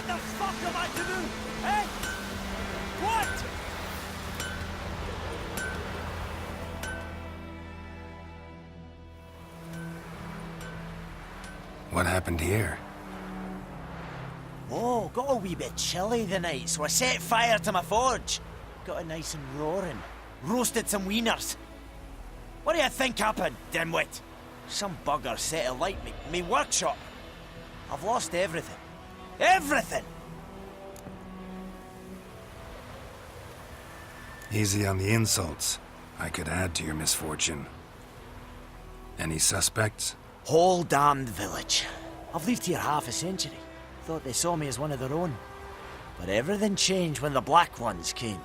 What the fuck am I to do? Eh? What? What happened here? Oh, got a wee bit chilly the night, so I set fire to my forge. Got it nice and roaring. Roasted some wieners. What do you think happened, dimwit? Some bugger set alight me workshop. I've lost everything. Everything! Easy on the insults. I could add to your misfortune. Any suspects? Whole damned village. I've lived here half a century. Thought they saw me as one of their own. But everything changed when the Black Ones came.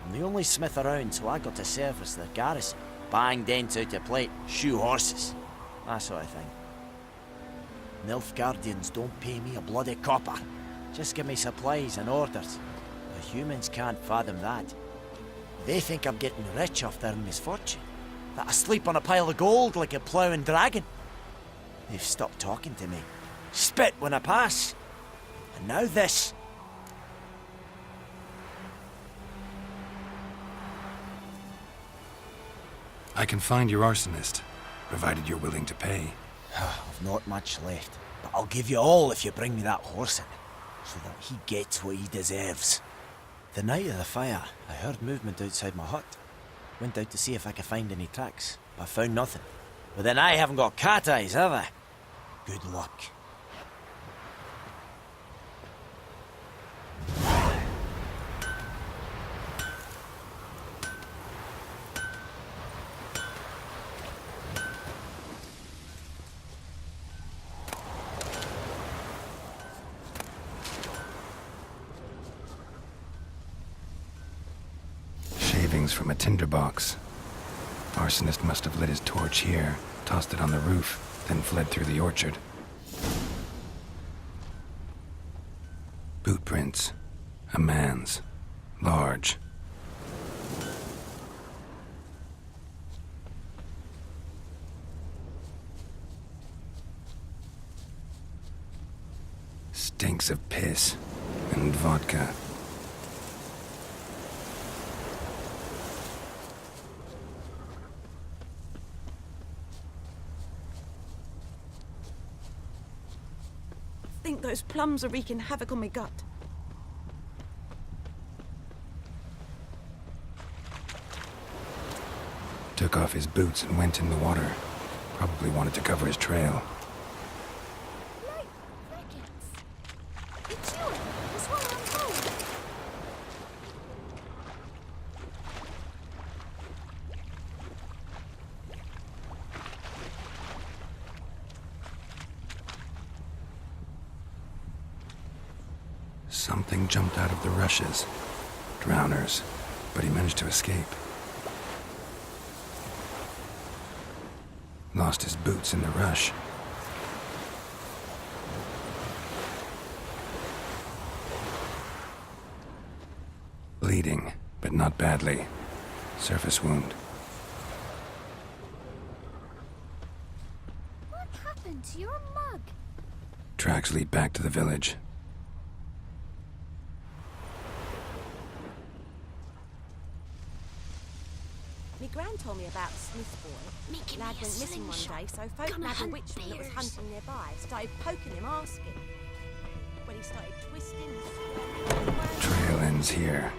I'm the only smith around, so I got to service their garrison. Bang dents out of plate, shoe horses. That sort of thing. Nilfgaardians don't pay me a bloody copper. Just give me supplies and orders. The humans can't fathom that. They think I'm getting rich off their misfortune. That I sleep on a pile of gold like a ploughing dragon. They've stopped talking to me. Spit when I pass. And now this. I can find your arsonist, provided you're willing to pay. I've not much left, but I'll give you all if you bring me that horse in, so that he gets what he deserves. The night of the fire, I heard movement outside my hut. Went out to see if I could find any tracks, but found nothing. But then I haven't got cat eyes, have I? Good luck. Shavings from a tinderbox. Arsonist must have lit his torch here, tossed it on the roof, then fled through the orchard. Boot prints. A man's. Large. Stinks of piss and vodka. I think those plums are wreaking havoc on my gut. Took off his boots and went in the water. Probably wanted to cover his trail. Light crickets. It's you. It's what I'm told. Something jumped out of the rushes. Drowners. But he managed to escape. Lost his boots in the rush. Bleeding, but not badly. Surface wound. What happened to your mug? Tracks lead back to the village. Me gran told me about Smith's boy. Making Lad me a went missing one slingshot. day, so folk Gonna nabbed a hunt witchman that was bears. hunting nearby. Started poking him, asking. When he started twisting, swearing, Trail ends here,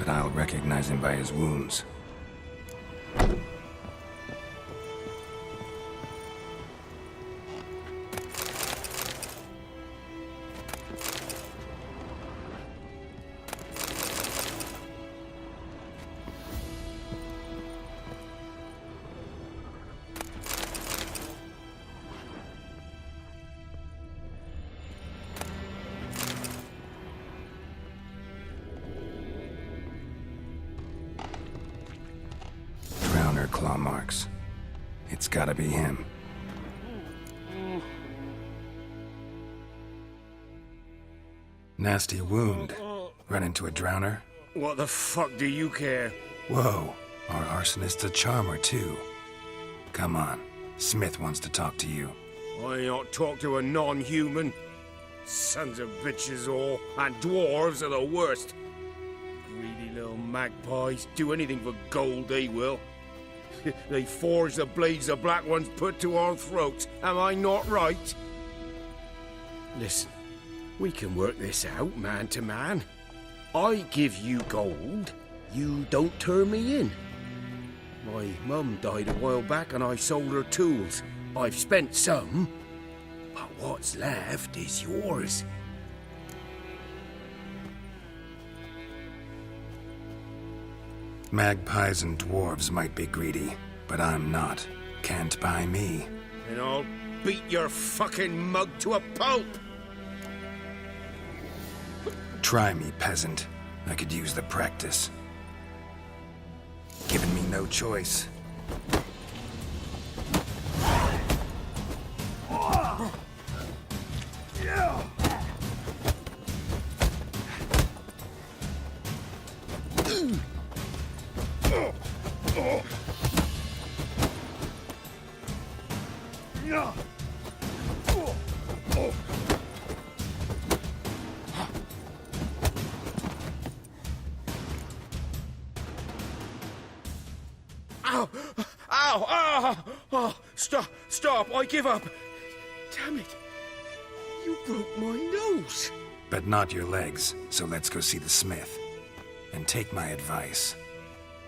but I'll recognize him by his wounds. Claw marks. It's gotta be him. Nasty wound. Run into a drowner? What the fuck do you care? Whoa, our arsonist's a charmer too. Come on, Smith wants to talk to you. I not talk to a non-human. Sons of bitches all, and dwarves are the worst. Greedy little magpies, do anything for gold, they will. They forge the blades the black ones put to our throats, am I not right? Listen, we can work this out, man to man. I give you gold, you don't turn me in. My mum died a while back and I sold her tools. I've spent some, but what's left is yours. Magpies and dwarves might be greedy, but I'm not. Can't buy me. And I'll beat your fucking mug to a pulp! Try me, peasant. I could use the practice. Given me no choice. Ow! Ow! Ow! Oh, stop! I give up! Damn it! You broke my nose! But not your legs, so let's go see the smith. And take my advice.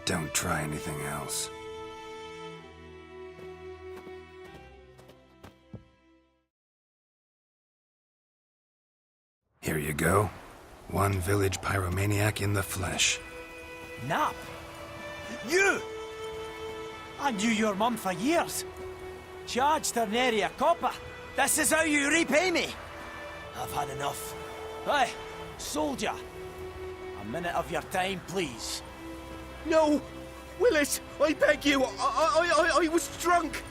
Don't try anything else. Here you go. One village pyromaniac in the flesh. Nap? You! I knew your mum for years. Charged her nary a copper. This is how you repay me. I've had enough. Hey, soldier. A minute of your time, please. No! Willis, I beg you! I was drunk!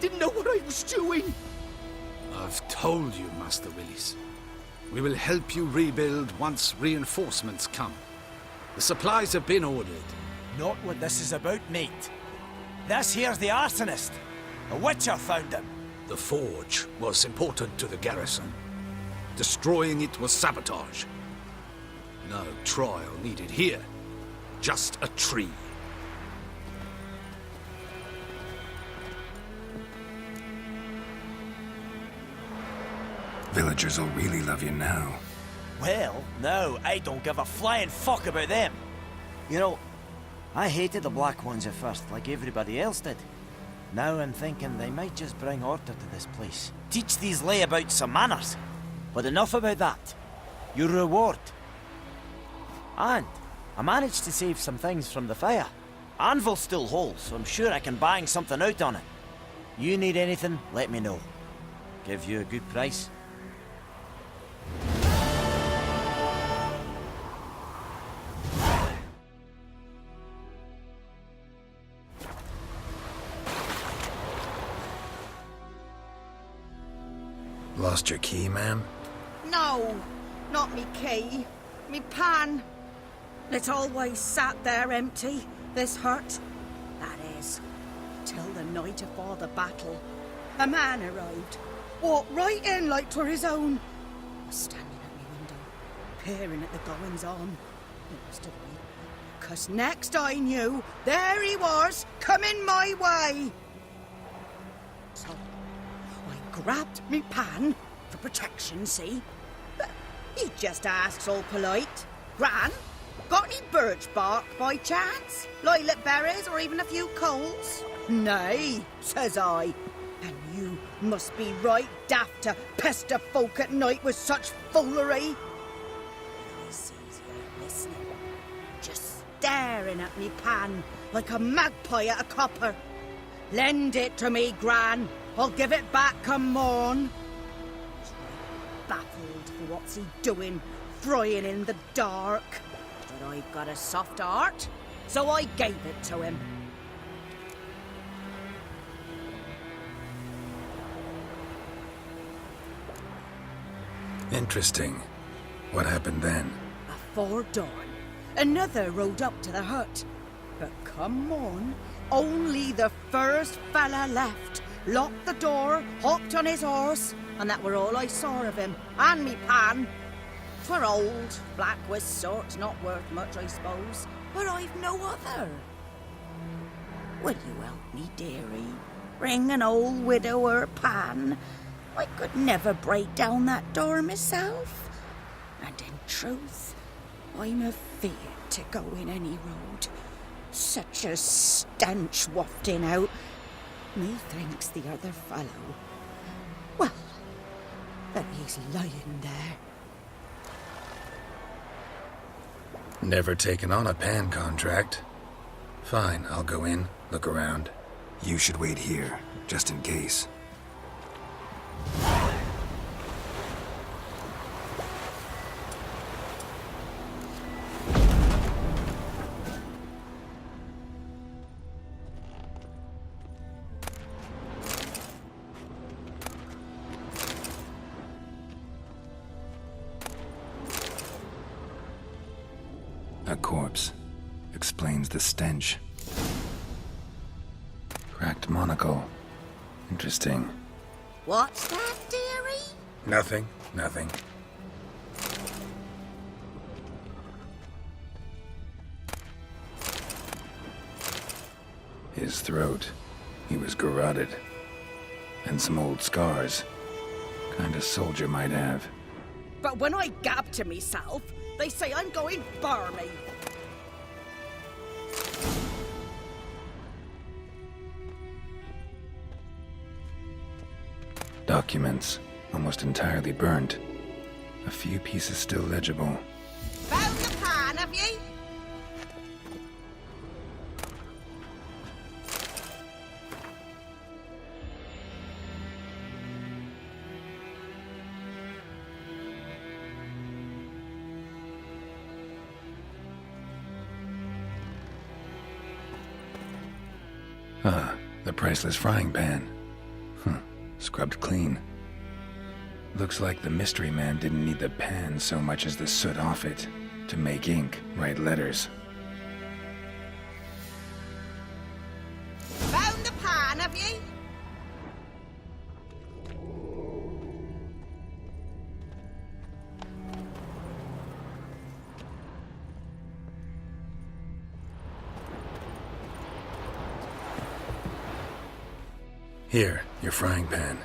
Didn't know what I was doing! I've told you, Master Willis. We will help you rebuild once reinforcements come. The supplies have been ordered. Not what this is about, mate. This here's the arsonist. A witcher found him. The forge was important to the garrison. Destroying it was sabotage. No trial needed here. Just a tree. Villagers will really love you now. Well, no, I don't give a flying fuck about them. You know, I hated the black ones at first, like everybody else did. Now I'm thinking they might just bring order to this place. Teach these layabouts some manners. But enough about that. Your reward. And I managed to save some things from the fire. Anvil still holds, so I'm sure I can bang something out on it. You need anything, let me know. Give you a good price. Lost your key, ma'am? No, not me key. Me pan. It always sat there empty, this hut. That is, till the night afore the battle. A man arrived, walked right in like 'twere his own. Was standing at me window, peering at the goings-on. He must have been, 'cause next I knew, there he was, coming my way. So I grabbed me pan for protection, see? But he just asks all polite, Gran, got any birch bark by chance? Lilac berries or even a few coals? Nay, says I. And you must be right daft to pester folk at night with such foolery. He sees he ain't listening, just staring at me pan like a magpie at a copper. Lend it to me, Gran. I'll give it back come morn. He's right baffled for what's he doing, frying in the dark. But I've got a soft heart, so I gave it to him. Interesting. What happened then? Afore dawn, another rode up to the hut. But come morn, only the first fella left, locked the door, hopped on his horse, and that were all I saw of him, and me pan. 'Twere old, black was sort, not worth much, I suppose, but I've no other. Will you help me, dearie? Bring an old widower pan. I could never break down that door myself. And in truth, I'm afeard to go in any road. Such a stench wafting out. Methinks the other fellow. Well, that he's lying there. Never taken on a pan contract. Fine, I'll go in, look around. You should wait here, just in case. A corpse. Explains the stench. Cracked monocle. Interesting. What's that, dearie? Nothing. His throat. He was garroted. And some old scars. Kind of soldier might have. But when I gab to myself, they say I'm going barmy. Documents. Almost entirely burnt. A few pieces still legible. Found the pan, have ye? Ah, the priceless frying pan. Scrubbed clean. Looks like the mystery man didn't need the pan so much as the soot off it to make ink, write letters. Found the pan, have ye? Here, your frying pan.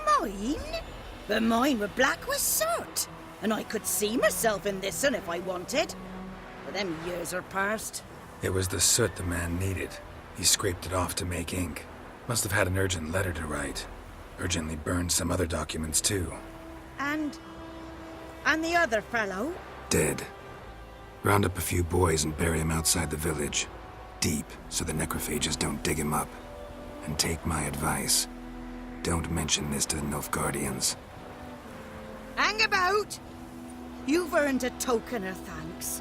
Mine? But mine were black with soot, and I could see myself in this one if I wanted. But them years are past. It was the soot the man needed. He scraped it off to make ink. Must have had an urgent letter to write. Urgently burned some other documents too. And the other fellow? Dead. Round up a few boys and bury him outside the village. Deep, so the necrophages don't dig him up. And take my advice. Don't mention this to the Nilfgaardians. Hang about! You've earned a token of thanks.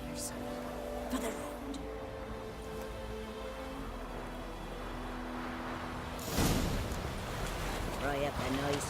Here's for the road. Fry up a nice